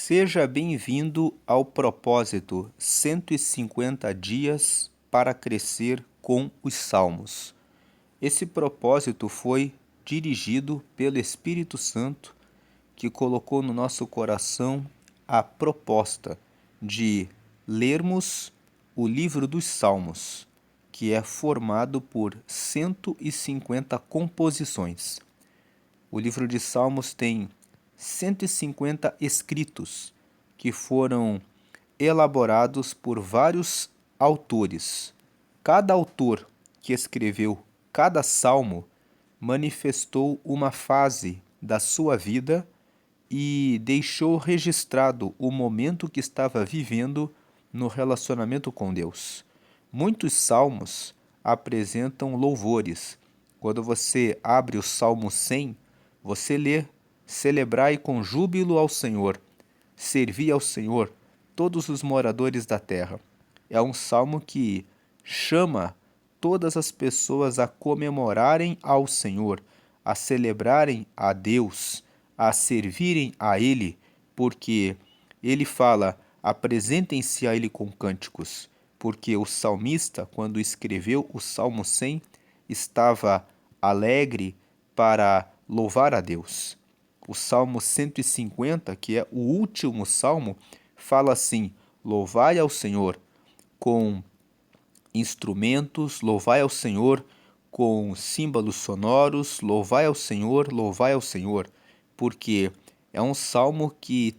Seja bem-vindo ao propósito 150 dias para crescer com os Salmos. Esse propósito foi dirigido pelo Espírito Santo, que colocou no nosso coração a proposta de lermos o livro dos Salmos, que é formado por 150 composições. O livro de Salmos tem 150 escritos que foram elaborados por vários autores. Cada autor que escreveu cada salmo manifestou uma fase da sua vida e deixou registrado o momento que estava vivendo no relacionamento com Deus. Muitos salmos apresentam louvores. Quando você abre o Salmo 100, você lê: celebrai com júbilo ao Senhor, servi ao Senhor todos os moradores da terra. É um salmo que chama todas as pessoas a comemorarem ao Senhor, a celebrarem a Deus, a servirem a Ele, porque ele fala: apresentem-se a Ele com cânticos, porque o salmista, quando escreveu o Salmo 100, estava alegre para louvar a Deus. O Salmo 150, que é o último salmo, fala assim: louvai ao Senhor com instrumentos, louvai ao Senhor com símbolos sonoros, louvai ao Senhor, porque é um salmo que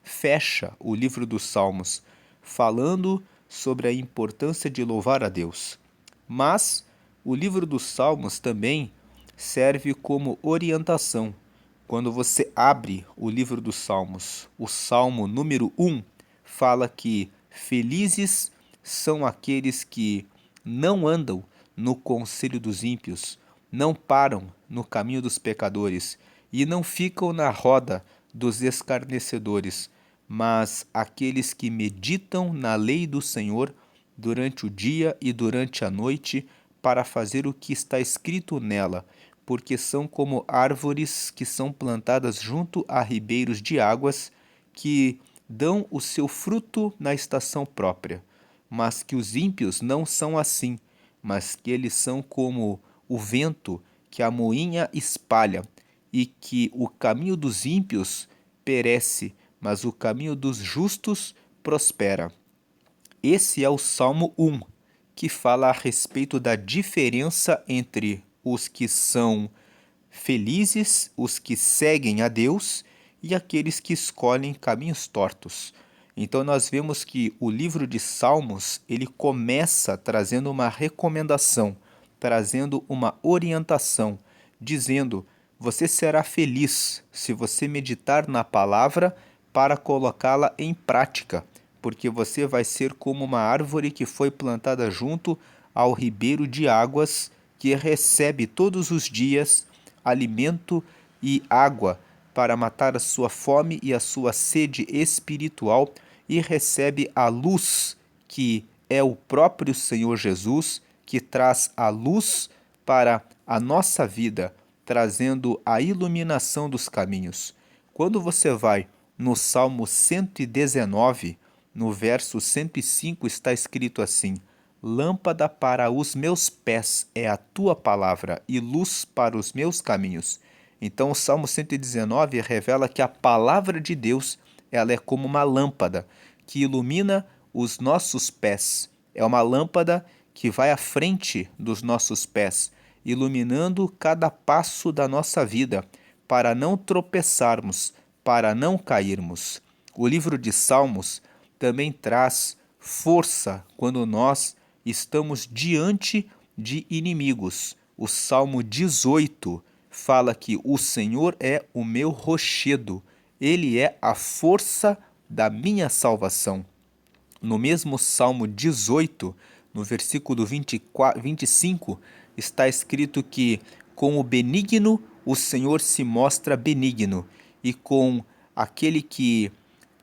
fecha o livro dos Salmos, falando sobre a importância de louvar a Deus. Mas o livro dos Salmos também serve como orientação. Quando você abre o livro dos Salmos, o Salmo número 1 fala que felizes são aqueles que não andam no conselho dos ímpios, não param no caminho dos pecadores e não ficam na roda dos escarnecedores, mas aqueles que meditam na lei do Senhor durante o dia e durante a noite para fazer o que está escrito nela, porque são como árvores que são plantadas junto a ribeiros de águas, que dão o seu fruto na estação própria. Mas que os ímpios não são assim, mas que eles são como o vento que a moinha espalha, e que o caminho dos ímpios perece, mas o caminho dos justos prospera. Esse é o Salmo 1, que fala a respeito da diferença entre os que são felizes, os que seguem a Deus, e aqueles que escolhem caminhos tortos. Então nós vemos que o livro de Salmos, ele começa trazendo uma recomendação, trazendo uma orientação, dizendo: você será feliz se você meditar na palavra para colocá-la em prática, porque você vai ser como uma árvore que foi plantada junto ao ribeiro de águas, que recebe todos os dias alimento e água para matar a sua fome e a sua sede espiritual, e recebe a luz, que é o próprio Senhor Jesus, que traz a luz para a nossa vida, trazendo a iluminação dos caminhos. Quando você vai no Salmo 119, no verso 105, está escrito assim: lâmpada para os meus pés é a tua palavra e luz para os meus caminhos. Então o Salmo 119 revela que a palavra de Deus, ela é como uma lâmpada que ilumina os nossos pés. É uma lâmpada que vai à frente dos nossos pés, iluminando cada passo da nossa vida, para não tropeçarmos, para não cairmos. O livro de Salmos também traz força quando nós estamos diante de inimigos. O Salmo 18 fala que o Senhor é o meu rochedo, ele é a força da minha salvação. No mesmo Salmo 18, no versículo 25, está escrito que com o benigno o Senhor se mostra benigno, e com aquele que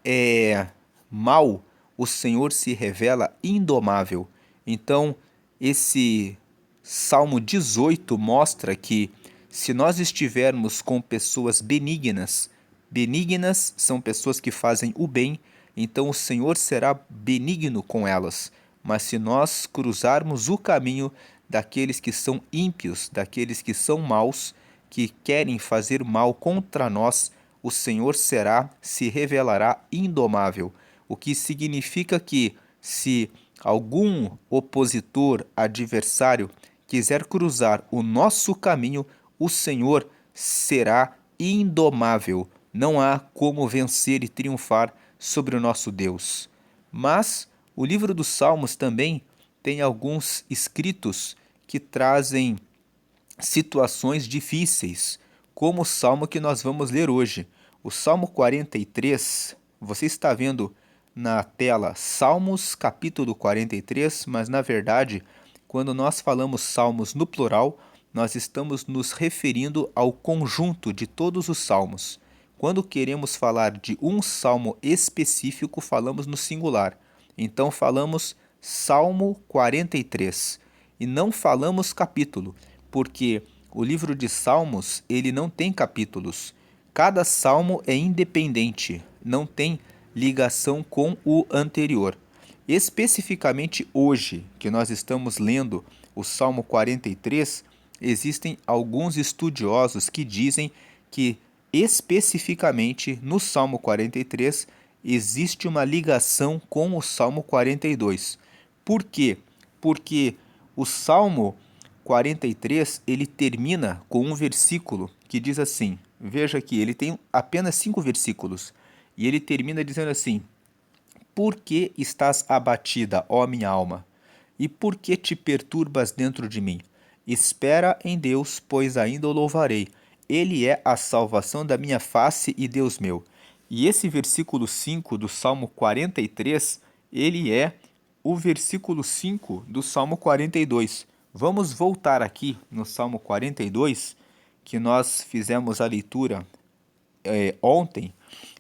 é mau o Senhor se revela indomável. Então, esse Salmo 18 mostra que, se nós estivermos com pessoas benignas, benignas são pessoas que fazem o bem, então o Senhor será benigno com elas. Mas se nós cruzarmos o caminho daqueles que são ímpios, daqueles que são maus, que querem fazer mal contra nós, o Senhor se revelará indomável, o que significa que se algum opositor, adversário, quiser cruzar o nosso caminho, o Senhor será indomável. Não há como vencer e triunfar sobre o nosso Deus. Mas o livro dos Salmos também tem alguns escritos que trazem situações difíceis, como o salmo que nós vamos ler hoje. O Salmo 43, você está vendo na tela Salmos capítulo 43, mas na verdade, quando nós falamos salmos no plural, nós estamos nos referindo ao conjunto de todos os salmos. Quando queremos falar de um salmo específico, falamos no singular. Então falamos Salmo 43 e não falamos capítulo, porque o livro de Salmos, ele não tem capítulos. Cada salmo é independente, não tem ligação com o anterior. Especificamente hoje, que nós estamos lendo o Salmo 43, existem alguns estudiosos que dizem que especificamente no Salmo 43 existe uma ligação com o Salmo 42. Por quê? Porque o Salmo 43 ele termina com um versículo que diz assim, veja que ele tem apenas 5 versículos, e ele termina dizendo assim: Por que estás abatida, ó minha alma? E por que te perturbas dentro de mim? Espera em Deus, pois ainda o louvarei. Ele é a salvação da minha face e Deus meu. E esse versículo 5 do Salmo 43, ele é o versículo 5 do Salmo 42. Vamos voltar aqui no Salmo 42, que nós fizemos a leitura ontem,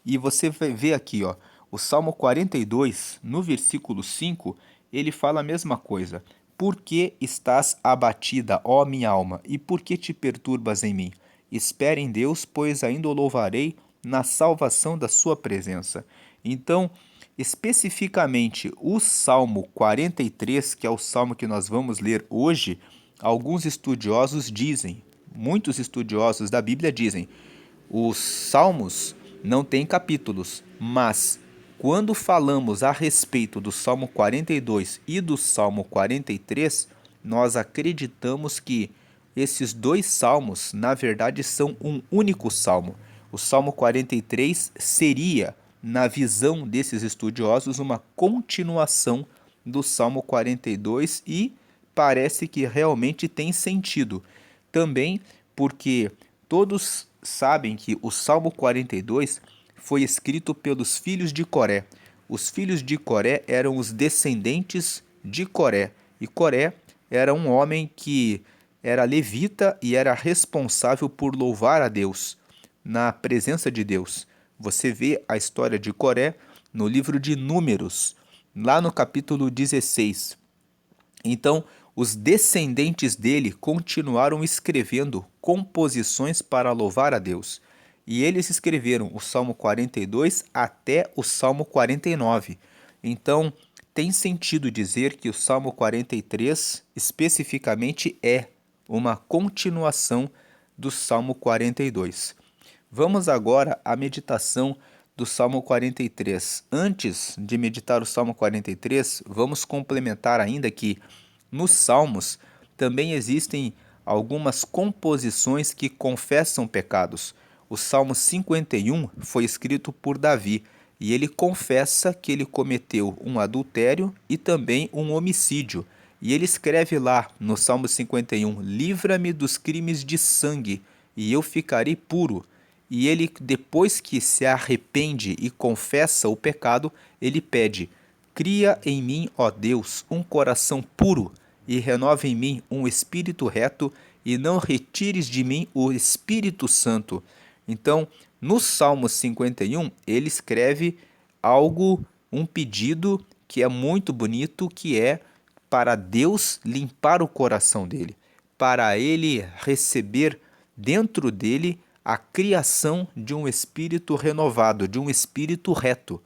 e você vai ver aqui, ó, o Salmo 42, no versículo 5, ele fala a mesma coisa. Por que estás abatida, ó minha alma, e por que te perturbas em mim? Espere em Deus, pois ainda o louvarei na salvação da sua presença. Então, especificamente o Salmo 43, que é o salmo que nós vamos ler hoje, alguns estudiosos dizem, muitos estudiosos da Bíblia dizem, os salmos não têm capítulos, mas quando falamos a respeito do Salmo 42 e do Salmo 43, nós acreditamos que esses dois salmos, na verdade, são um único salmo. O Salmo 43 seria, na visão desses estudiosos, uma continuação do Salmo 42 e parece que realmente tem sentido. Também porque todos sabem que o Salmo 42 foi escrito pelos filhos de Coré. Os filhos de Coré eram os descendentes de Coré. E Coré era um homem que era levita e era responsável por louvar a Deus, na presença de Deus. Você vê a história de Coré no livro de Números, lá no capítulo 16. Então, os descendentes dele continuaram escrevendo composições para louvar a Deus. E eles escreveram o Salmo 42 até o Salmo 49. Então, tem sentido dizer que o Salmo 43 especificamente é uma continuação do Salmo 42. Vamos agora à meditação do Salmo 43. Antes de meditar o Salmo 43, vamos complementar ainda que nos Salmos também existem algumas composições que confessam pecados. O Salmo 51 foi escrito por Davi e ele confessa que ele cometeu um adultério e também um homicídio. E ele escreve lá no Salmo 51, livra-me dos crimes de sangue e eu ficarei puro. E ele, depois que se arrepende e confessa o pecado, ele pede, cria em mim, ó Deus, um coração puro e renova em mim um espírito reto e não retires de mim o Espírito Santo. Então, no Salmo 51, ele escreve algo, um pedido que é muito bonito, que é para Deus limpar o coração dele, para ele receber dentro dele a criação de um espírito renovado, de um espírito reto.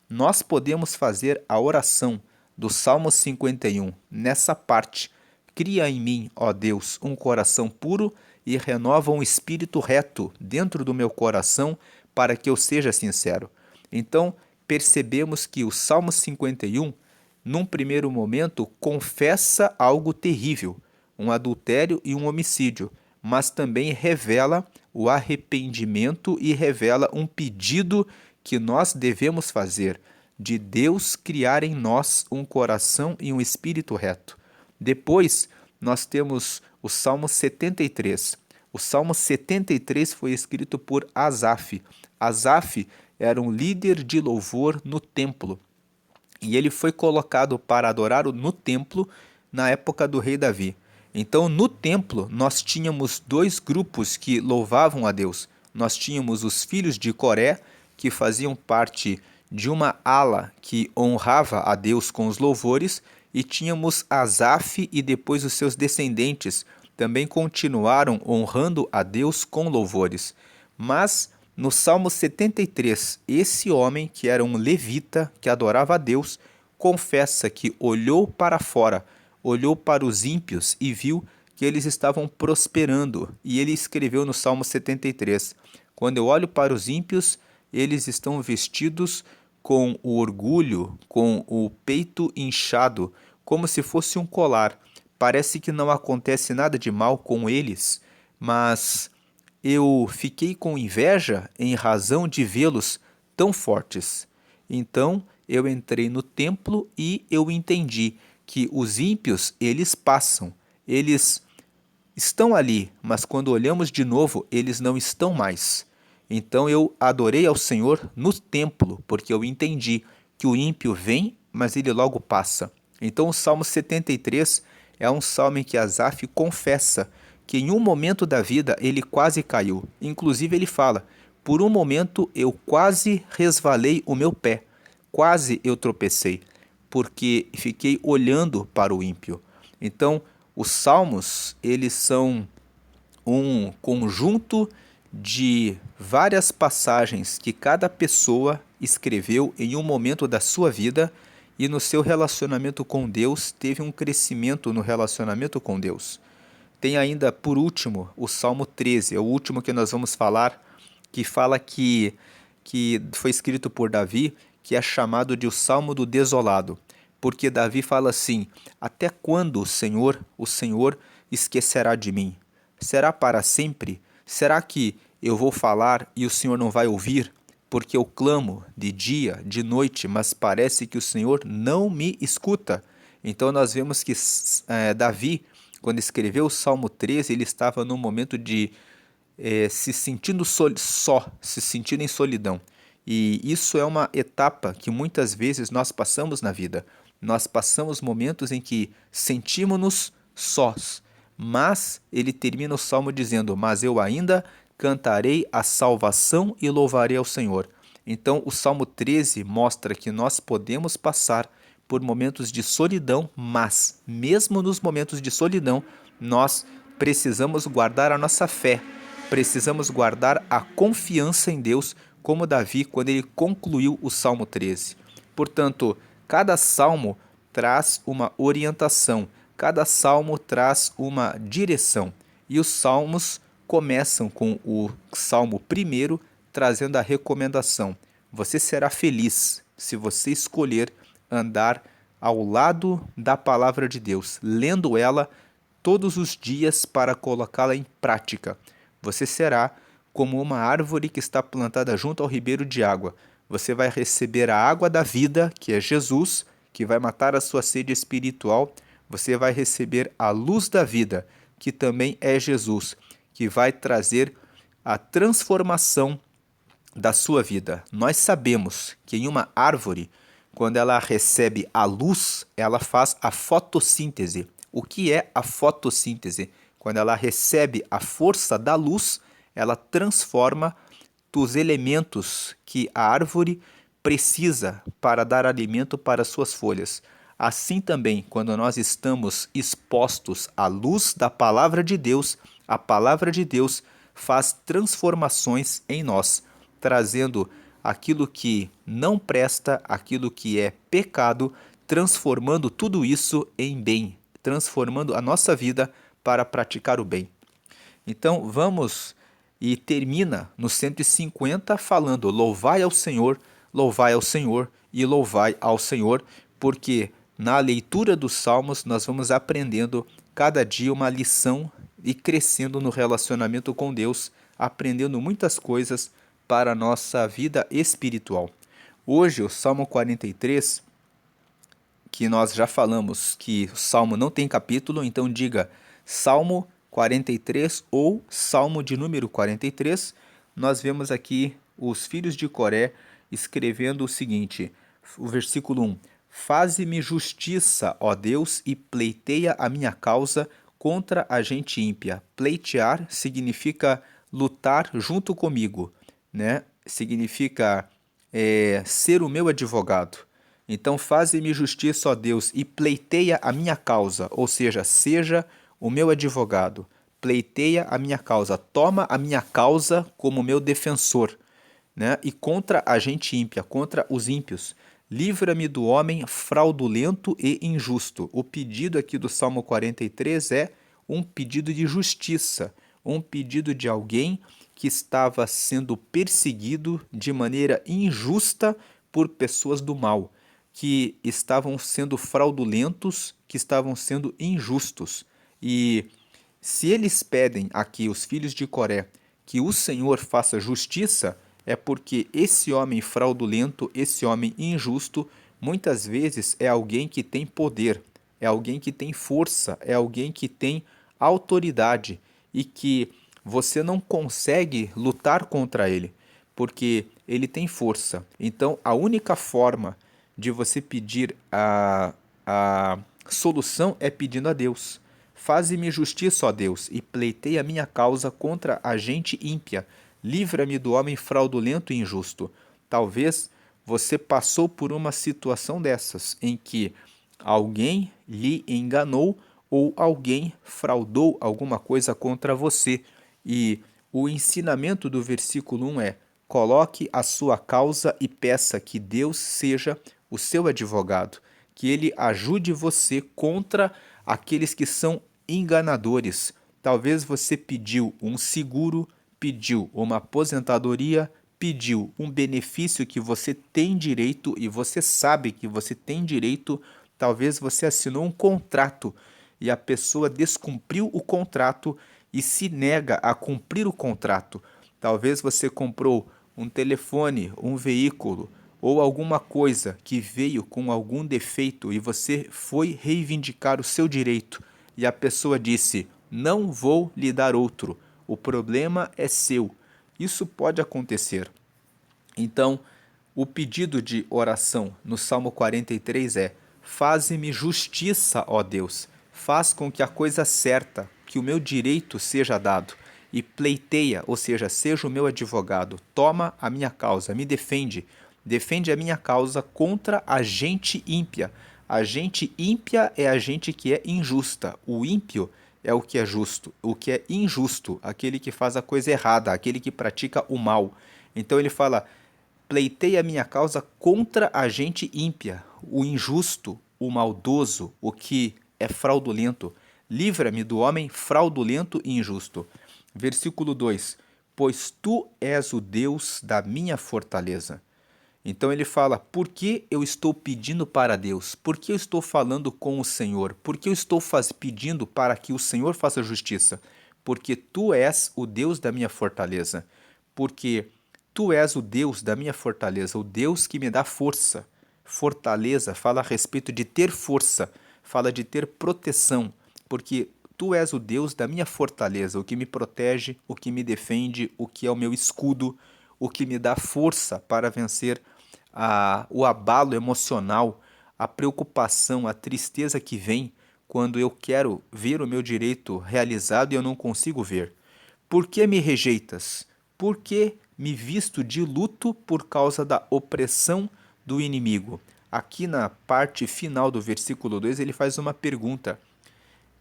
Nós podemos fazer a oração do Salmo 51 nessa parte. Cria em mim, ó Deus, um coração puro e renova um espírito reto dentro do meu coração para que eu seja sincero. Então, percebemos que o Salmo 51, num primeiro momento, confessa algo terrível, um adultério e um homicídio, mas também revela o arrependimento e revela um pedido que nós devemos fazer, de Deus criar em nós um coração e um espírito reto. Depois, nós temos o Salmo 73. O Salmo 73 foi escrito por Asaf. Asaf era um líder de louvor no templo. E ele foi colocado para adorar no templo na época do rei Davi. Então, no templo, nós tínhamos dois grupos que louvavam a Deus. Nós tínhamos os filhos de Coré, que faziam parte de uma ala que honrava a Deus com os louvores, e tínhamos Asaf e depois os seus descendentes, também continuaram honrando a Deus com louvores. Mas no Salmo 73, esse homem, que era um levita, que adorava a Deus, confessa que olhou para fora, olhou para os ímpios e viu que eles estavam prosperando. E ele escreveu no Salmo 73, quando eu olho para os ímpios, eles estão vestidos com o orgulho, com o peito inchado, como se fosse um colar. Parece que não acontece nada de mal com eles, mas eu fiquei com inveja em razão de vê-los tão fortes. Então eu entrei no templo e eu entendi que os ímpios, eles passam, eles estão ali, mas quando olhamos de novo, eles não estão mais. Então eu adorei ao Senhor no templo, porque eu entendi que o ímpio vem, mas ele logo passa. Então o Salmo 73 é um salmo em que Asaf confessa que em um momento da vida ele quase caiu. Inclusive ele fala, por um momento eu quase resvalei o meu pé, quase eu tropecei, porque fiquei olhando para o ímpio. Então os salmos, eles são um conjunto de várias passagens que cada pessoa escreveu em um momento da sua vida e no seu relacionamento com Deus teve um crescimento no relacionamento com Deus. Tem ainda, por último, o Salmo 13, é o último que nós vamos falar, que fala que foi escrito por Davi, que é chamado de o Salmo do Desolado, porque Davi fala assim, até quando, o Senhor esquecerá de mim? Será para sempre? Será que eu vou falar e o Senhor não vai ouvir? Porque eu clamo de dia, de noite, mas parece que o Senhor não me escuta. Então nós vemos que Davi, quando escreveu o Salmo 13, ele estava num momento de se sentindo só, se sentindo em solidão. E isso é uma etapa que muitas vezes nós passamos na vida. Nós passamos momentos em que sentimos-nos sós. Mas ele termina o salmo dizendo, mas eu ainda cantarei a salvação e louvarei ao Senhor. Então o Salmo 13 mostra que nós podemos passar por momentos de solidão, mas mesmo nos momentos de solidão, nós precisamos guardar a nossa fé, precisamos guardar a confiança em Deus, como Davi quando ele concluiu o Salmo 13. Portanto, cada salmo traz uma orientação, cada salmo traz uma direção. E os salmos começam com o salmo primeiro, trazendo a recomendação. Você será feliz se você escolher andar ao lado da palavra de Deus, lendo ela todos os dias para colocá-la em prática. Você será como uma árvore que está plantada junto ao ribeiro de água. Você vai receber a água da vida, que é Jesus, que vai matar a sua sede espiritual. Você vai receber a luz da vida, que também é Jesus, que vai trazer a transformação da sua vida. Nós sabemos que em uma árvore, quando ela recebe a luz, ela faz a fotossíntese. O que é a fotossíntese? Quando ela recebe a força da luz, ela transforma os elementos que a árvore precisa para dar alimento para suas folhas. Assim também, quando nós estamos expostos à luz da palavra de Deus, a palavra de Deus faz transformações em nós, trazendo aquilo que não presta, aquilo que é pecado, transformando tudo isso em bem, transformando a nossa vida para praticar o bem. Então vamos e termina no 150 falando: louvai ao Senhor e louvai ao Senhor, porque na leitura dos Salmos nós vamos aprendendo cada dia uma lição e crescendo no relacionamento com Deus, aprendendo muitas coisas para a nossa vida espiritual. Hoje o Salmo 43, que nós já falamos que o Salmo não tem capítulo, então diga Salmo 43 ou Salmo de número 43, nós vemos aqui os filhos de Coré escrevendo o seguinte, o versículo 1: Faze-me justiça, ó Deus, e pleiteia a minha causa contra a gente ímpia. Pleitear significa lutar junto comigo, né? Significa ser o meu advogado. Então faze-me justiça, ó Deus, e pleiteia a minha causa, ou seja o meu advogado. Pleiteia a minha causa, toma a minha causa como meu defensor, né? E contra a gente ímpia, contra os ímpios. Livra-me do homem fraudulento e injusto. O pedido aqui do Salmo 43 é um pedido de justiça, um pedido de alguém que estava sendo perseguido de maneira injusta por pessoas do mal, que estavam sendo fraudulentos, que estavam sendo injustos. E se eles pedem aqui, os filhos de Coré, que o Senhor faça justiça, é porque esse homem fraudulento, esse homem injusto, muitas vezes é alguém que tem poder, é alguém que tem força, é alguém que tem autoridade e que você não consegue lutar contra ele, porque ele tem força. Então, a única forma de você pedir a solução é pedindo a Deus. Faze-me justiça, ó Deus, e pleiteia a minha causa contra a gente ímpia. Livra-me do homem fraudulento e injusto. Talvez você passou por uma situação dessas, em que alguém lhe enganou ou alguém fraudou alguma coisa contra você. E o ensinamento do versículo 1 é: coloque a sua causa e peça que Deus seja o seu advogado, que ele ajude você contra aqueles que são enganadores. Talvez você pediu um seguro, pediu uma aposentadoria, pediu um benefício que você tem direito e você sabe que você tem direito. Talvez você assinou um contrato e a pessoa descumpriu o contrato e se nega a cumprir o contrato. Talvez você comprou um telefone, um veículo ou alguma coisa que veio com algum defeito e você foi reivindicar o seu direito e a pessoa disse: não vou lhe dar outro, o problema é seu. Isso pode acontecer. Então, o pedido de oração no Salmo 43 é: faze-me justiça, ó Deus, faz com que a coisa certa, que o meu direito seja dado, e pleiteia, ou seja o meu advogado, toma a minha causa, me defende, defende a minha causa contra a gente ímpia. A gente ímpia é a gente que é injusta, o ímpio é o que é justo, o que é injusto, aquele que faz a coisa errada, aquele que pratica o mal. Então ele fala: pleitei a minha causa contra a gente ímpia, o injusto, o maldoso, o que é fraudulento. Livra-me do homem fraudulento e injusto. Versículo 2: pois tu és o Deus da minha fortaleza. Então ele fala: por que eu estou pedindo para Deus? Por que eu estou falando com o Senhor? Por que eu estou pedindo para que o Senhor faça justiça? Porque tu és o Deus da minha fortaleza. Porque tu és o Deus da minha fortaleza, o Deus que me dá força. Fortaleza fala a respeito de ter força, fala de ter proteção, porque tu és o Deus da minha fortaleza, o que me protege, o que me defende, o que é o meu escudo, o que me dá força para vencer o abalo emocional, a preocupação, a tristeza que vem quando eu quero ver o meu direito realizado e eu não consigo ver. Por que me rejeitas? Por que me visto de luto por causa da opressão do inimigo? Aqui na parte final do versículo 2 ele faz uma pergunta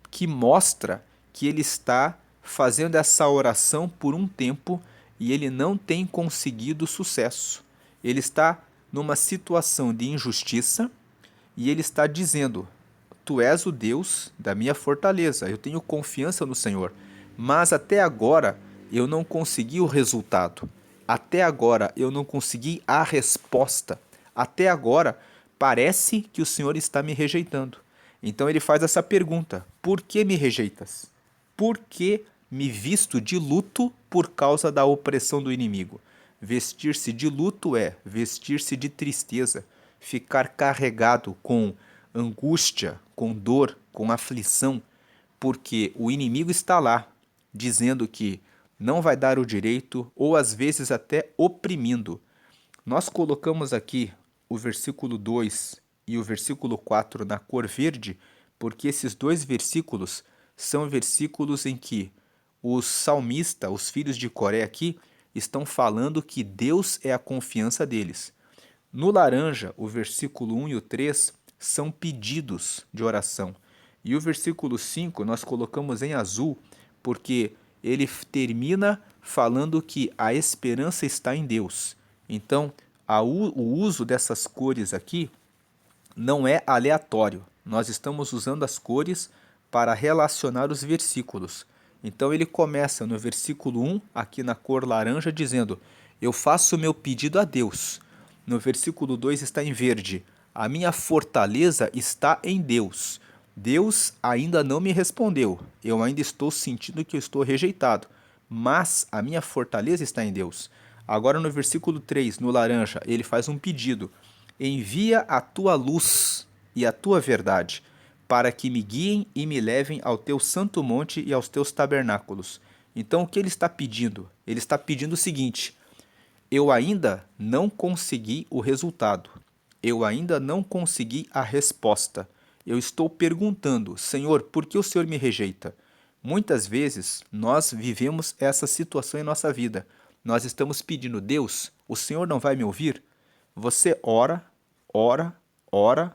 que mostra que ele está fazendo essa oração por um tempo e ele não tem conseguido sucesso. Ele está numa situação de injustiça e ele está dizendo: Tu és o Deus da minha fortaleza, eu tenho confiança no Senhor, mas até agora eu não consegui o resultado. Até agora eu não consegui a resposta. Até agora parece que o Senhor está me rejeitando. Então ele faz essa pergunta: Por que me rejeitas? Por que me visto de luto por causa da opressão do inimigo? Vestir-se de luto é vestir-se de tristeza, ficar carregado com angústia, com dor, com aflição, porque o inimigo está lá, dizendo que não vai dar o direito ou às vezes até oprimindo. Nós colocamos aqui o versículo 2 e o versículo 4 na cor verde, porque esses dois versículos são versículos em que os salmistas, os filhos de Coré aqui, estão falando que Deus é a confiança deles. No laranja, o versículo 1 e o 3 são pedidos de oração. E o versículo 5 nós colocamos em azul, porque ele termina falando que a esperança está em Deus. Então, o uso dessas cores aqui não é aleatório. Nós estamos usando as cores para relacionar os versículos. Então ele começa no versículo 1, aqui na cor laranja, dizendo: Eu faço o meu pedido a Deus. No versículo 2 está em verde: A minha fortaleza está em Deus. Deus ainda não me respondeu. Eu ainda estou sentindo que eu estou rejeitado. Mas a minha fortaleza está em Deus. Agora no versículo 3, no laranja, ele faz um pedido: Envia a tua luz e a tua verdade, para que me guiem e me levem ao teu santo monte e aos teus tabernáculos. Então o que ele está pedindo? Ele está pedindo o seguinte: eu ainda não consegui o resultado. Eu ainda não consegui a resposta. Eu estou perguntando: Senhor, por que o Senhor me rejeita? Muitas vezes nós vivemos essa situação em nossa vida. Nós estamos pedindo: Deus, o Senhor não vai me ouvir? Você ora, ora, ora,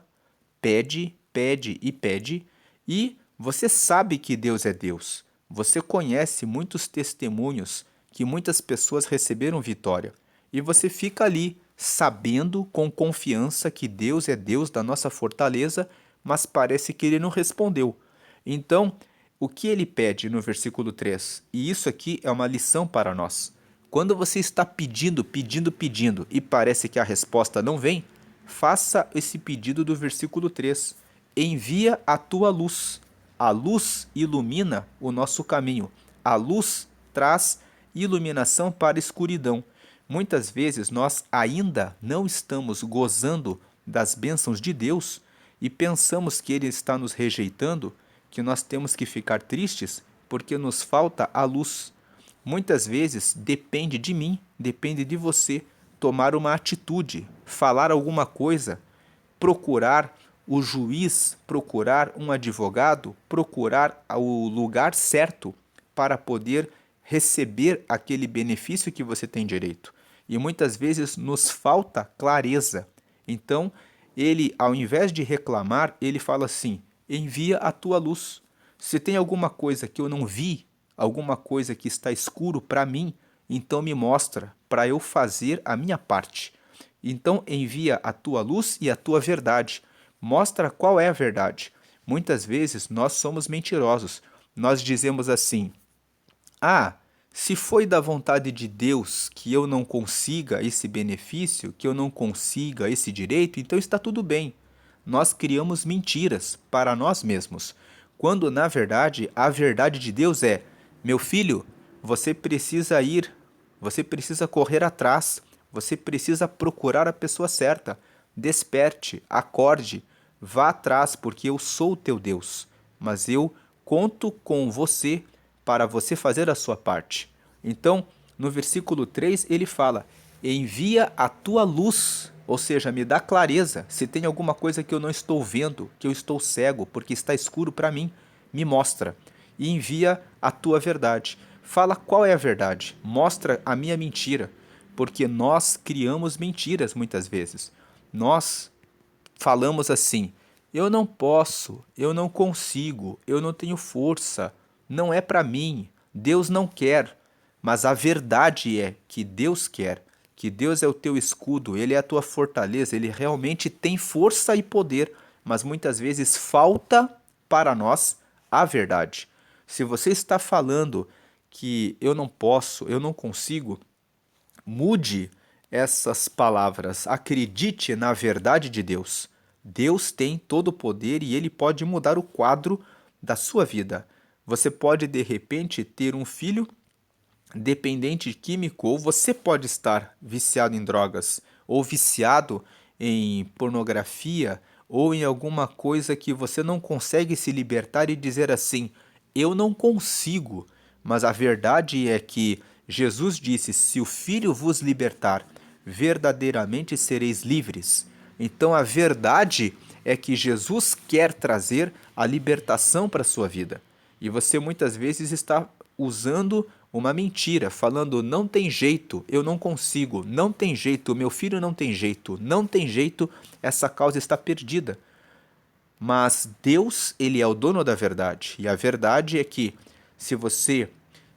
pede, pede e pede, e você sabe que Deus é Deus. Você conhece muitos testemunhos que muitas pessoas receberam vitória. E você fica ali, sabendo com confiança que Deus é Deus da nossa fortaleza, mas parece que ele não respondeu. Então, o que ele pede no versículo 3? E isso aqui é uma lição para nós. Quando você está pedindo, pedindo, pedindo e parece que a resposta não vem, faça esse pedido do versículo 3. Envia a tua luz. A luz ilumina o nosso caminho. A luz traz iluminação para a escuridão. Muitas vezes nós ainda não estamos gozando das bênçãos de Deus e pensamos que Ele está nos rejeitando, que nós temos que ficar tristes porque nos falta a luz. Muitas vezes depende de mim, depende de você tomar uma atitude, falar alguma coisa, procurar o juiz, procurar um advogado, procurar o lugar certo para poder receber aquele benefício que você tem direito. E muitas vezes nos falta clareza. Então, ele, ao invés de reclamar, ele fala assim: envia a tua luz. Se tem alguma coisa que eu não vi, alguma coisa que está escuro para mim, então me mostra para eu fazer a minha parte. Então envia a tua luz e a tua verdade. Mostra qual é a verdade. Muitas vezes nós somos mentirosos. Nós dizemos assim: ah, se foi da vontade de Deus que eu não consiga esse benefício, que eu não consiga esse direito, então está tudo bem. Nós criamos mentiras para nós mesmos, quando na verdade a verdade de Deus é: meu filho, você precisa ir, você precisa correr atrás, você precisa procurar a pessoa certa. Desperte, acorde, vá atrás, porque eu sou o teu Deus, mas eu conto com você para você fazer a sua parte. Então, no versículo 3, ele fala: envia a tua luz, ou seja, me dá clareza. Se tem alguma coisa que eu não estou vendo, que eu estou cego, porque está escuro para mim, me mostra. E envia a tua verdade. Fala qual é a verdade. Mostra a minha mentira, porque nós criamos mentiras muitas vezes. Nós falamos assim: eu não posso, eu não consigo, eu não tenho força, não é para mim, Deus não quer, mas a verdade é que Deus quer, que Deus é o teu escudo, Ele é a tua fortaleza, Ele realmente tem força e poder, mas muitas vezes falta para nós a verdade. Se você está falando que eu não posso, eu não consigo, mude essas palavras. Acredite na verdade de Deus. Deus tem todo o poder e ele pode mudar o quadro da sua vida. Você pode de repente ter um filho dependente de químico, ou você pode estar viciado em drogas, ou viciado em pornografia, ou em alguma coisa que você não consegue se libertar e dizer assim: eu não consigo. Mas a verdade é que Jesus disse: se o Filho vos libertar, verdadeiramente sereis livres. Então a verdade é que Jesus quer trazer a libertação para a sua vida. E você muitas vezes está usando uma mentira, falando: não tem jeito, eu não consigo, não tem jeito, meu filho não tem jeito, não tem jeito, essa causa está perdida. Mas Deus, ele é o dono da verdade. E a verdade é que se você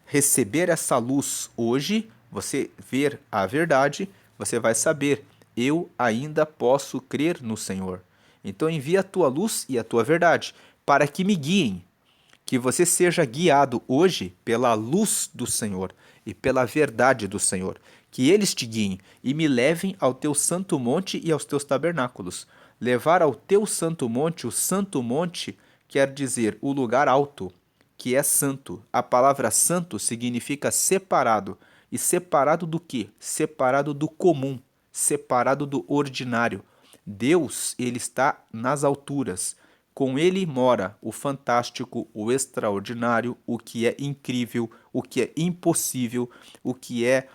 receber essa luz hoje, você ver a verdade, você vai saber: eu ainda posso crer no Senhor. Então envia a tua luz e a tua verdade para que me guiem, que você seja guiado hoje pela luz do Senhor e pela verdade do Senhor. Que eles te guiem e me levem ao teu santo monte e aos teus tabernáculos. Levar ao teu santo monte, o santo monte quer dizer o lugar alto, que é santo. A palavra santo significa separado. E separado do quê? Separado do comum, separado do ordinário. Deus, ele está nas alturas. Com ele mora o fantástico, o extraordinário, o que é incrível, o que é impossível, o que é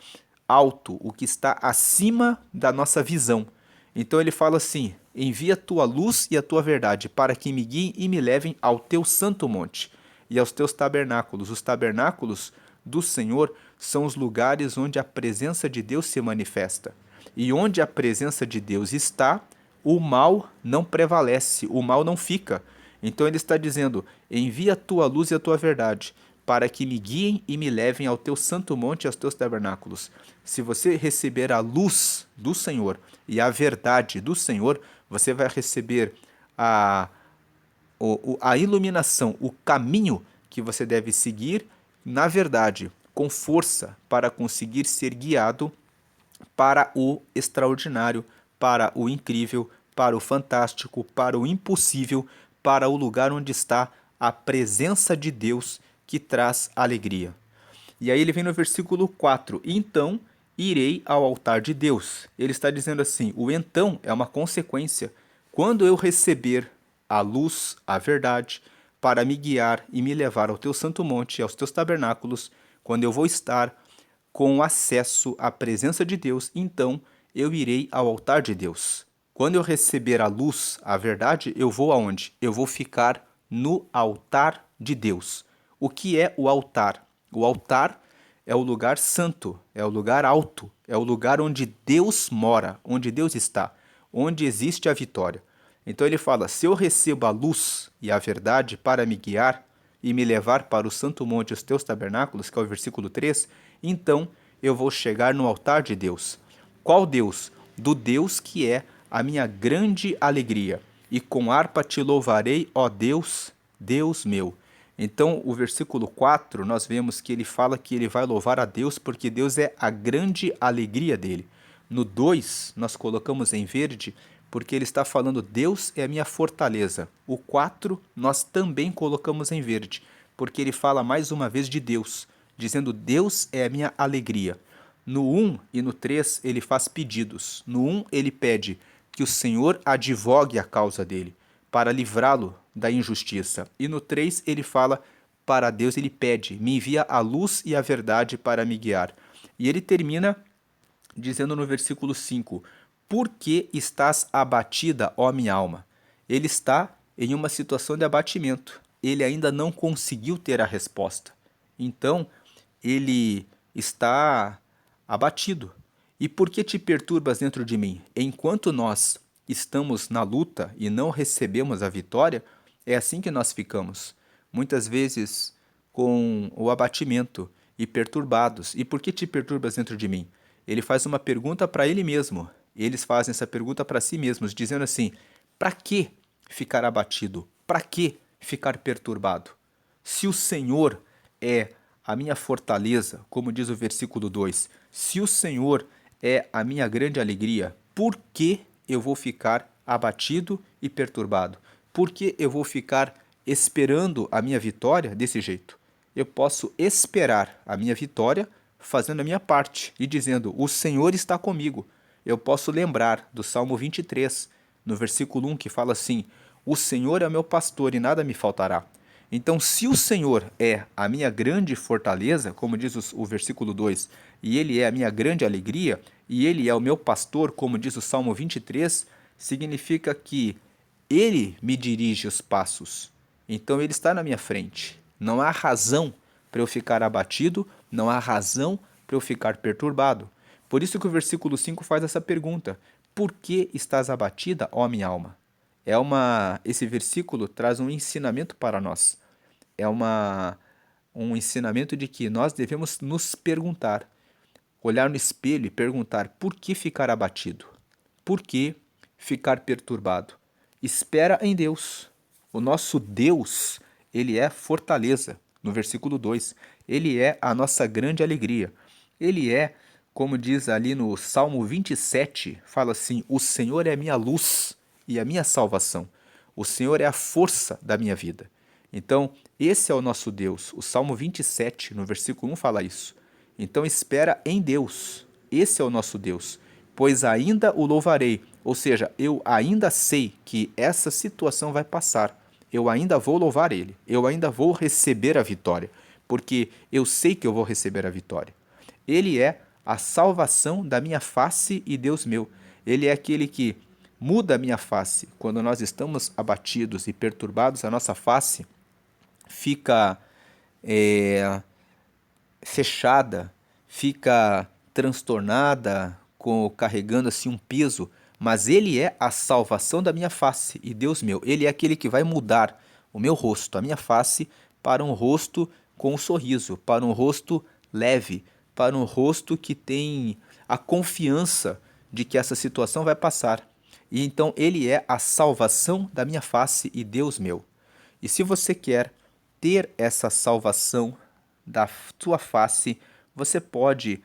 alto, o que está acima da nossa visão. Então ele fala assim: envia a tua luz e a tua verdade para que me guiem e me levem ao teu santo monte e aos teus tabernáculos. Os tabernáculos do Senhor são os lugares onde a presença de Deus se manifesta. E onde a presença de Deus está, o mal não prevalece, o mal não fica. Então ele está dizendo: envia a tua luz e a tua verdade, para que me guiem e me levem ao teu santo monte e aos teus tabernáculos. Se você receber a luz do Senhor e a verdade do Senhor, você vai receber a iluminação, o caminho que você deve seguir, na verdade, com força, para conseguir ser guiado para o extraordinário, para o incrível, para o fantástico, para o impossível, para o lugar onde está a presença de Deus que traz alegria. E aí ele vem no versículo 4: então irei ao altar de Deus. Ele está dizendo assim: o então é uma consequência. Quando eu receber a luz, a verdade, para me guiar e me levar ao teu santo monte e aos teus tabernáculos, quando eu vou estar com acesso à presença de Deus, então eu irei ao altar de Deus. Quando eu receber a luz, a verdade, eu vou aonde? Eu vou ficar no altar de Deus. O que é o altar? O altar é o lugar santo, é o lugar alto, é o lugar onde Deus mora, onde Deus está, onde existe a vitória. Então ele fala: se eu recebo a luz e a verdade para me guiar e me levar para o santo monte e os teus tabernáculos, que é o versículo 3, então eu vou chegar no altar de Deus. Qual Deus? Do Deus que é a minha grande alegria. E com harpa te louvarei, ó Deus, Deus meu. Então, o versículo 4, nós vemos que ele fala que ele vai louvar a Deus porque Deus é a grande alegria dele. No 2, nós colocamos em verde porque ele está falando: Deus é a minha fortaleza. O 4, nós também colocamos em verde, porque ele fala mais uma vez de Deus, dizendo: Deus é a minha alegria. No 1 e no 3, ele faz pedidos. No 1, ele pede que o Senhor advogue a causa dele, para livrá-lo da injustiça. E no 3, ele fala para Deus, ele pede: me envia a luz e a verdade para me guiar. E ele termina dizendo no versículo 5: por que estás abatida, ó minha alma? Ele está em uma situação de abatimento. Ele ainda não conseguiu ter a resposta. Então, ele está abatido. E por que te perturbas dentro de mim? Enquanto nós estamos na luta e não recebemos a vitória, é assim que nós ficamos. Muitas vezes, com o abatimento e perturbados. E por que te perturbas dentro de mim? Ele faz uma pergunta para ele mesmo. Eles fazem essa pergunta para si mesmos, dizendo assim: para que ficar abatido? Para que ficar perturbado? Se o Senhor é a minha fortaleza, como diz o versículo 2, se o Senhor é a minha grande alegria, por que eu vou ficar abatido e perturbado? Por que eu vou ficar esperando a minha vitória desse jeito? Eu posso esperar a minha vitória fazendo a minha parte e dizendo: o Senhor está comigo. Eu posso lembrar do Salmo 23, no versículo 1, que fala assim: o Senhor é meu pastor e nada me faltará. Então, se o Senhor é a minha grande fortaleza, como diz o versículo 2, e Ele é a minha grande alegria, e Ele é o meu pastor, como diz o Salmo 23, significa que Ele me dirige os passos. Então, Ele está na minha frente. Não há razão para eu ficar abatido, não há razão para eu ficar perturbado. Por isso que o versículo 5 faz essa pergunta: por que estás abatida, ó minha alma? Esse versículo traz um ensinamento para nós. É um ensinamento de que nós devemos nos perguntar, olhar no espelho e perguntar: por que ficar abatido? Por que ficar perturbado? Espera em Deus. O nosso Deus, ele é fortaleza. No versículo 2, ele é a nossa grande alegria. Ele é, como diz ali no Salmo 27, fala assim: o Senhor é a minha luz e a minha salvação. O Senhor é a força da minha vida. Então, esse é o nosso Deus. O Salmo 27, no versículo 1, fala isso. Então, espera em Deus. Esse é o nosso Deus. Pois ainda o louvarei. Ou seja, eu ainda sei que essa situação vai passar. Eu ainda vou louvar Ele. Eu ainda vou receber a vitória. Porque eu sei que eu vou receber a vitória. Ele é a salvação da minha face e Deus meu. Ele é aquele que muda a minha face. Quando nós estamos abatidos e perturbados, a nossa face fica fechada, fica transtornada, carregando assim um peso, mas Ele é a salvação da minha face e Deus meu. Ele é aquele que vai mudar o meu rosto, a minha face, para um rosto com um sorriso, para um rosto leve, para um rosto que tem a confiança de que essa situação vai passar. E então Ele é a salvação da minha face e Deus meu. E se você quer ter essa salvação da sua face, você pode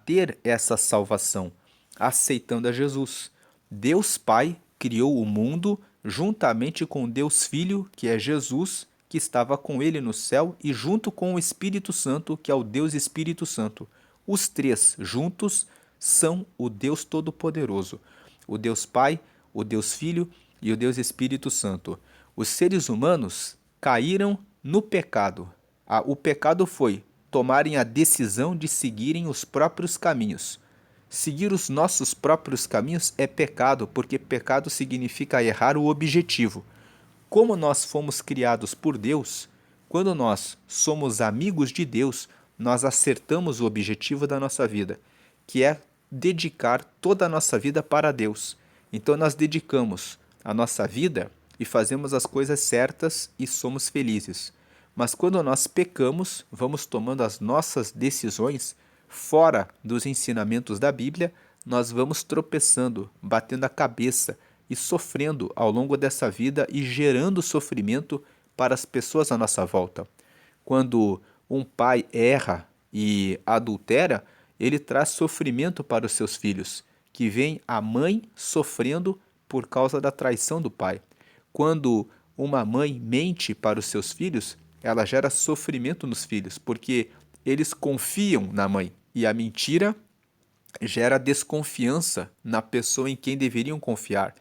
ter essa salvação aceitando a Jesus. Deus Pai criou o mundo juntamente com Deus Filho, que é Jesus, que estava com ele no céu, e junto com o Espírito Santo, que é o Deus Espírito Santo. Os três juntos são o Deus Todo-Poderoso, o Deus Pai, o Deus Filho e o Deus Espírito Santo. Os seres humanos caíram no pecado. O pecado foi tomarem a decisão de seguirem os próprios caminhos. Seguir os nossos próprios caminhos é pecado, porque pecado significa errar o objetivo. Como nós fomos criados por Deus, quando nós somos amigos de Deus, nós acertamos o objetivo da nossa vida, que é dedicar toda a nossa vida para Deus. Então nós dedicamos a nossa vida e fazemos as coisas certas e somos felizes. Mas quando nós pecamos, vamos tomando as nossas decisões fora dos ensinamentos da Bíblia, nós vamos tropeçando, batendo a cabeça e sofrendo ao longo dessa vida e gerando sofrimento para as pessoas à nossa volta. Quando um pai erra e adultera, ele traz sofrimento para os seus filhos, que vem a mãe sofrendo por causa da traição do pai. Quando uma mãe mente para os seus filhos, ela gera sofrimento nos filhos, porque eles confiam na mãe. E a mentira gera desconfiança na pessoa em quem deveriam confiar.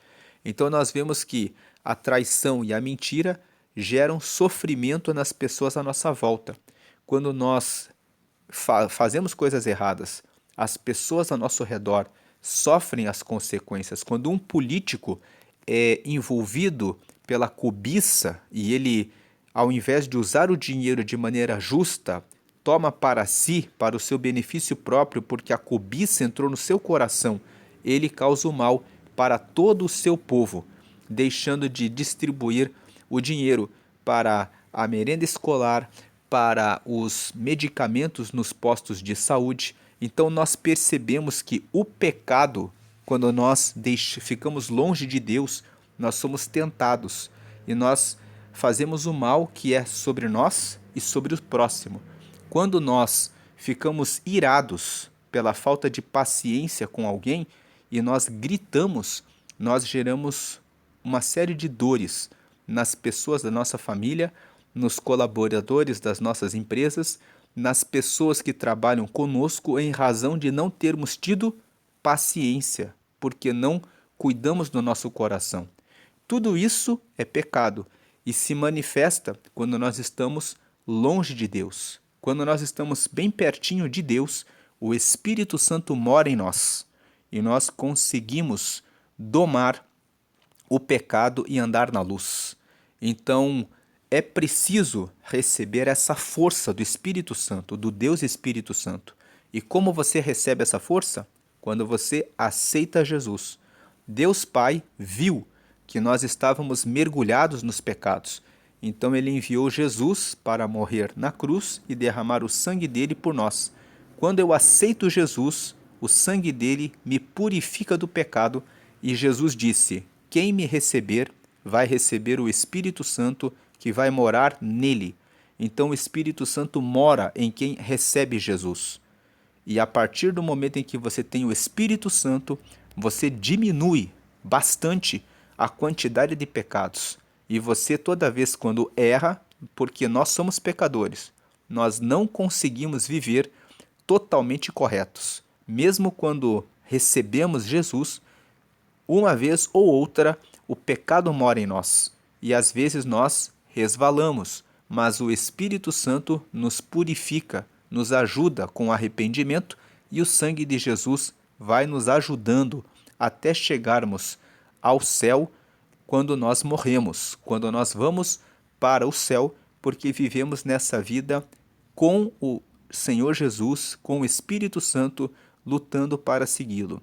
Então nós vemos que a traição e a mentira geram sofrimento nas pessoas à nossa volta. Quando nós fazemos coisas erradas, as pessoas ao nosso redor sofrem as consequências. Quando um político é envolvido pela cobiça e ele, ao invés de usar o dinheiro de maneira justa, toma para si, para o seu benefício próprio, porque a cobiça entrou no seu coração, ele causa o mal para todo o seu povo, deixando de distribuir o dinheiro para a merenda escolar, para os medicamentos nos postos de saúde. Então nós percebemos que o pecado, quando nós ficamos longe de Deus, nós somos tentados e nós fazemos o mal que é sobre nós e sobre o próximo. Quando nós ficamos irados pela falta de paciência com alguém e nós gritamos, nós geramos uma série de dores nas pessoas da nossa família, nos colaboradores das nossas empresas, nas pessoas que trabalham conosco em razão de não termos tido paciência, porque não cuidamos do nosso coração. Tudo isso é pecado e se manifesta quando nós estamos longe de Deus. Quando nós estamos bem pertinho de Deus, o Espírito Santo mora em nós e nós conseguimos domar o pecado e andar na luz. Então, é preciso receber essa força do Espírito Santo, do Deus Espírito Santo. E como você recebe essa força? Quando você aceita Jesus. Deus Pai viu que nós estávamos mergulhados nos pecados. Então ele enviou Jesus para morrer na cruz e derramar o sangue dele por nós. Quando eu aceito Jesus, o sangue dele me purifica do pecado e Jesus disse: quem me receber vai receber o Espírito Santo que vai morar nele. Então o Espírito Santo mora em quem recebe Jesus. E a partir do momento em que você tem o Espírito Santo, você diminui bastante a quantidade de pecados. E você toda vez quando erra, porque nós somos pecadores, nós não conseguimos viver totalmente corretos. Mesmo quando recebemos Jesus, uma vez ou outra, o pecado mora em nós. E às vezes nós resvalamos, mas o Espírito Santo nos purifica, nos ajuda com arrependimento e o sangue de Jesus vai nos ajudando até chegarmos ao céu quando nós morremos, quando nós vamos para o céu, porque vivemos nessa vida com o Senhor Jesus, com o Espírito Santo, lutando para segui-lo.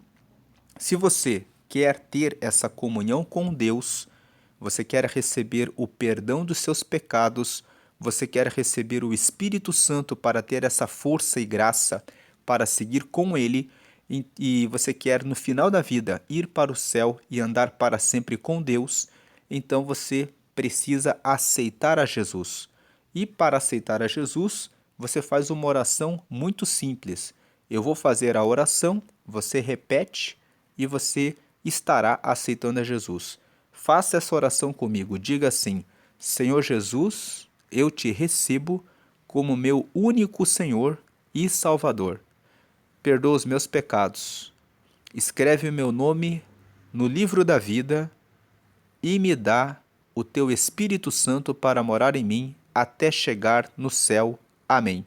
Se você quer ter essa comunhão com Deus, você quer receber o perdão dos seus pecados, você quer receber o Espírito Santo para ter essa força e graça para seguir com Ele, e você quer no final da vida ir para o céu e andar para sempre com Deus, então você precisa aceitar a Jesus. E para aceitar a Jesus, você faz uma oração muito simples. Eu vou fazer a oração, você repete e você estará aceitando a Jesus. Faça essa oração comigo. Diga assim: Senhor Jesus, eu te recebo como meu único Senhor e Salvador. Perdoa os meus pecados. Escreve o meu nome no livro da vida e me dá o teu Espírito Santo para morar em mim até chegar no céu. Amém.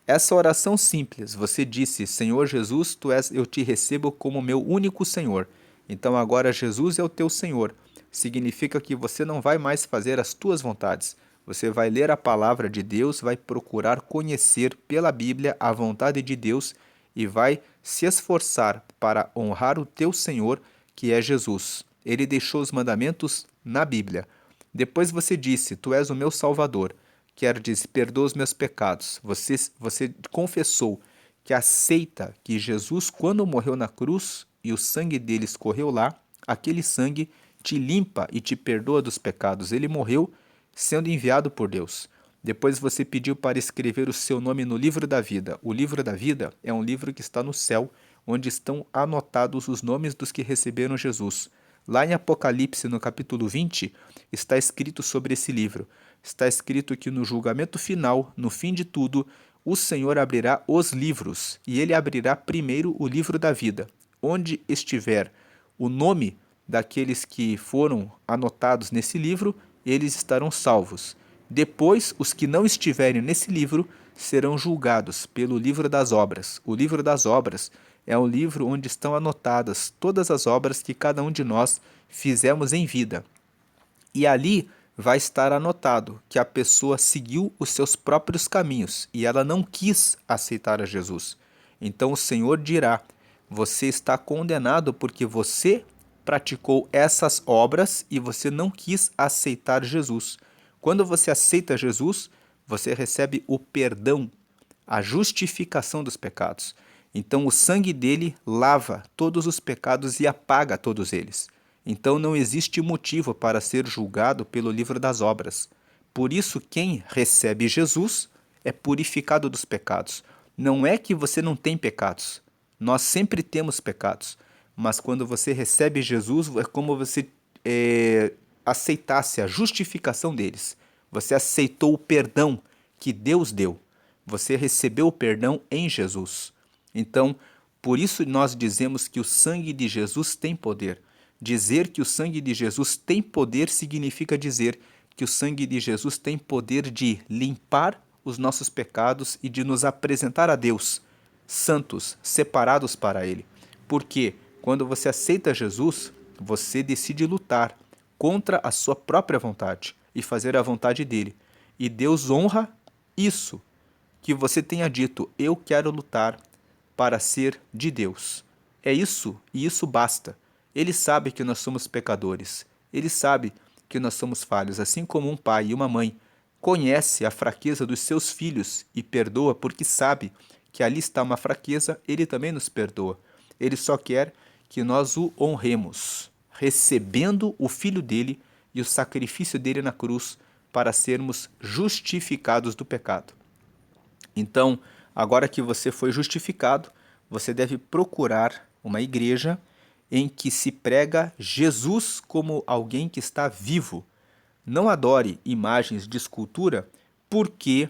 Essa oração simples, você disse: Senhor Jesus, eu te recebo como meu único Senhor. Então agora Jesus é o teu Senhor. Significa que você não vai mais fazer as tuas vontades. Você vai ler a palavra de Deus, vai procurar conhecer pela Bíblia a vontade de Deus e vai se esforçar para honrar o teu Senhor, que é Jesus. Ele deixou os mandamentos na Bíblia. Depois você disse: Tu és o meu Salvador. Quer dizer, perdoa os meus pecados. Você confessou que aceita que Jesus, quando morreu na cruz e o sangue dele escorreu lá, aquele sangue te limpa e te perdoa dos pecados. Ele morreu sendo enviado por Deus. Depois você pediu para escrever o seu nome no livro da vida. O livro da vida é um livro que está no céu, onde estão anotados os nomes dos que receberam Jesus. Lá em Apocalipse, no capítulo 20, está escrito sobre esse livro. Está escrito que no julgamento final, no fim de tudo, o Senhor abrirá os livros, e ele abrirá primeiro o livro da vida. Onde estiver o nome daqueles que foram anotados nesse livro, eles estarão salvos. Depois, os que não estiverem nesse livro serão julgados pelo livro das obras. O livro das obras é um livro onde estão anotadas todas as obras que cada um de nós fizemos em vida. E ali vai estar anotado que a pessoa seguiu os seus próprios caminhos e ela não quis aceitar a Jesus. Então o Senhor dirá: você está condenado porque você praticou essas obras e você não quis aceitar Jesus. Quando você aceita Jesus, você recebe o perdão, a justificação dos pecados. Então o sangue dele lava todos os pecados e apaga todos eles. Então não existe motivo para ser julgado pelo livro das obras. Por isso, quem recebe Jesus é purificado dos pecados. Não é que você não tem pecados. Nós sempre temos pecados. Mas quando você recebe Jesus, é como você aceitasse a justificação deles. Você aceitou o perdão que Deus deu. Você recebeu o perdão em Jesus. Então, por isso nós dizemos que o sangue de Jesus tem poder. Dizer que o sangue de Jesus tem poder significa dizer que o sangue de Jesus tem poder de limpar os nossos pecados e de nos apresentar a Deus, santos, separados para Ele. Porque quando você aceita Jesus, você decide lutar contra a sua própria vontade e fazer a vontade dele. E Deus honra isso, que você tenha dito: eu quero lutar para ser de Deus. É isso, e isso basta. Ele sabe que nós somos pecadores. Ele sabe que nós somos falhos, assim como um pai e uma mãe conhece a fraqueza dos seus filhos e perdoa porque sabe que ali está uma fraqueza, ele também nos perdoa. Ele só quer que nós o honremos, recebendo o filho dele e o sacrifício dele na cruz para sermos justificados do pecado. Então, agora que você foi justificado, você deve procurar uma igreja em que se prega Jesus como alguém que está vivo. Não adore imagens de escultura, porque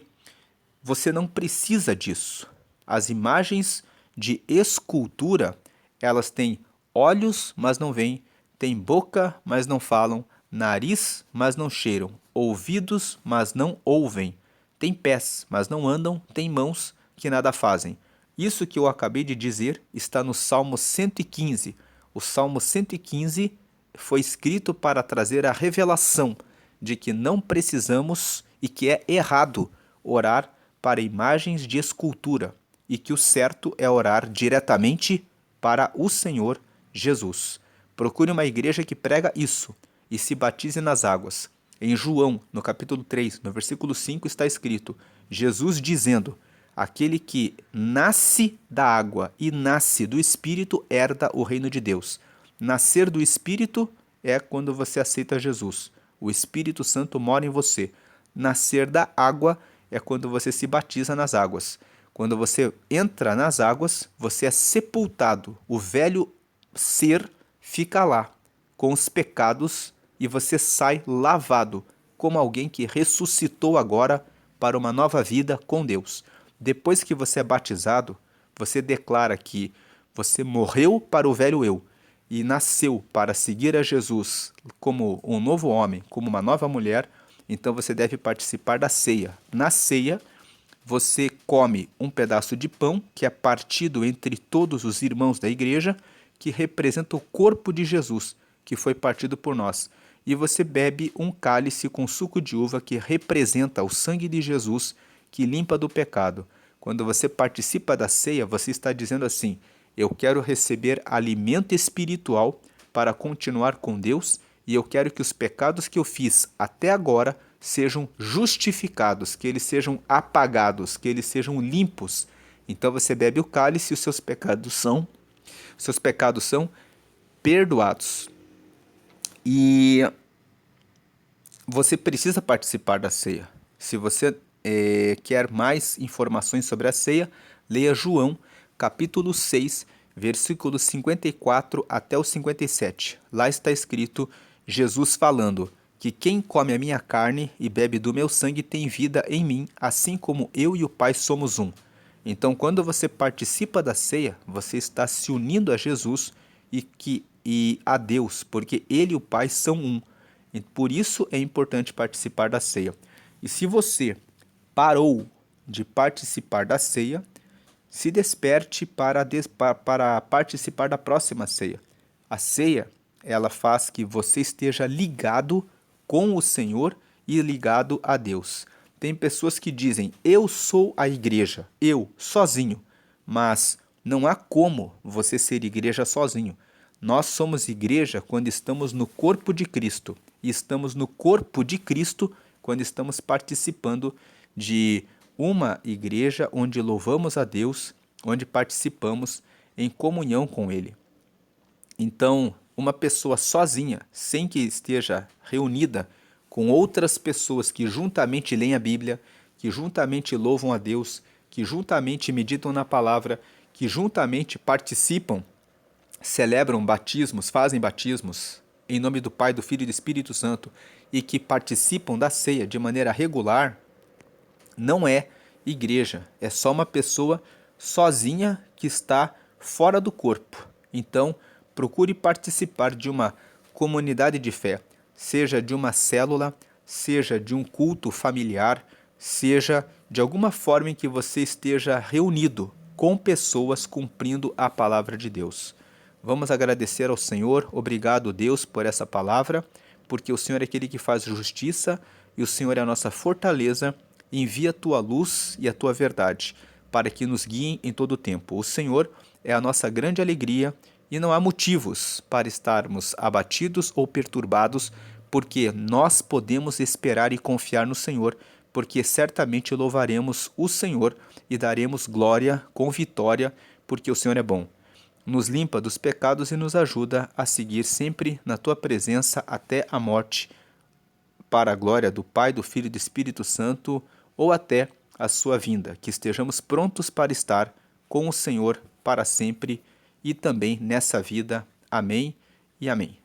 você não precisa disso. As imagens de escultura, elas têm olhos, mas não veem, têm boca, mas não falam, nariz, mas não cheiram, ouvidos, mas não ouvem, têm pés, mas não andam, têm mãos, que nada fazem. Isso que eu acabei de dizer está no Salmo 115. O Salmo 115 foi escrito para trazer a revelação de que não precisamos e que é errado orar para imagens de escultura e que o certo é orar diretamente para o Senhor Jesus. Procure uma igreja que prega isso e se batize nas águas. Em João, no capítulo 3, no versículo 5, está escrito: Jesus dizendo: aquele que nasce da água e nasce do Espírito herda o reino de Deus. Nascer do Espírito é quando você aceita Jesus. O Espírito Santo mora em você. Nascer da água é quando você se batiza nas águas. Quando você entra nas águas, você é sepultado. O velho ser fica lá, com os pecados, e você sai lavado, como alguém que ressuscitou agora para uma nova vida com Deus. Depois que você é batizado, você declara que você morreu para o velho eu e nasceu para seguir a Jesus como um novo homem, como uma nova mulher. Então você deve participar da ceia. Na ceia, você come um pedaço de pão que é partido entre todos os irmãos da igreja, que representa o corpo de Jesus, que foi partido por nós. E você bebe um cálice com suco de uva, que representa o sangue de Jesus, que limpa do pecado. Quando você participa da ceia, você está dizendo assim: eu quero receber alimento espiritual para continuar com Deus, e eu quero que os pecados que eu fiz até agora sejam justificados, que eles sejam apagados, que eles sejam limpos. Então você bebe o cálice e os seus pecados são perdoados. E você precisa participar da ceia. Se você quer mais informações sobre a ceia, leia João, capítulo 6, versículos 54 até o 57. Lá está escrito Jesus falando que quem come a minha carne e bebe do meu sangue tem vida em mim, assim como eu e o Pai somos um. Então, quando você participa da ceia, você está se unindo a Jesus e a Deus, porque Ele e o Pai são um. E por isso é importante participar da ceia. E se você parou de participar da ceia, se desperte para participar da próxima ceia. A ceia, ela faz que você esteja ligado com o Senhor e ligado a Deus. Tem pessoas que dizem: eu sou a igreja, eu, sozinho. Mas não há como você ser igreja sozinho. Nós somos igreja quando estamos no corpo de Cristo. E estamos no corpo de Cristo quando estamos participando de uma igreja onde louvamos a Deus, onde participamos em comunhão com Ele. Então, uma pessoa sozinha, sem que esteja reunida com outras pessoas que juntamente leem a Bíblia, que juntamente louvam a Deus, que juntamente meditam na palavra, que juntamente participam, celebram batismos, fazem batismos em nome do Pai, do Filho e do Espírito Santo e que participam da ceia de maneira regular, não é igreja, é só uma pessoa sozinha que está fora do corpo. Então, procure participar de uma comunidade de fé, seja de uma célula, seja de um culto familiar, seja de alguma forma em que você esteja reunido com pessoas cumprindo a palavra de Deus. Vamos agradecer ao Senhor, obrigado Deus por essa palavra, porque o Senhor é aquele que faz justiça e o Senhor é a nossa fortaleza. Envia a tua luz e a tua verdade, para que nos guiem em todo o tempo. O Senhor é a nossa grande alegria e não há motivos para estarmos abatidos ou perturbados, porque nós podemos esperar e confiar no Senhor, porque certamente louvaremos o Senhor e daremos glória com vitória, porque o Senhor é bom. Nos limpa dos pecados e nos ajuda a seguir sempre na tua presença até a morte, para a glória do Pai, do Filho e do Espírito Santo, ou até a sua vinda, que estejamos prontos para estar com o Senhor para sempre e também nessa vida. Amém e amém.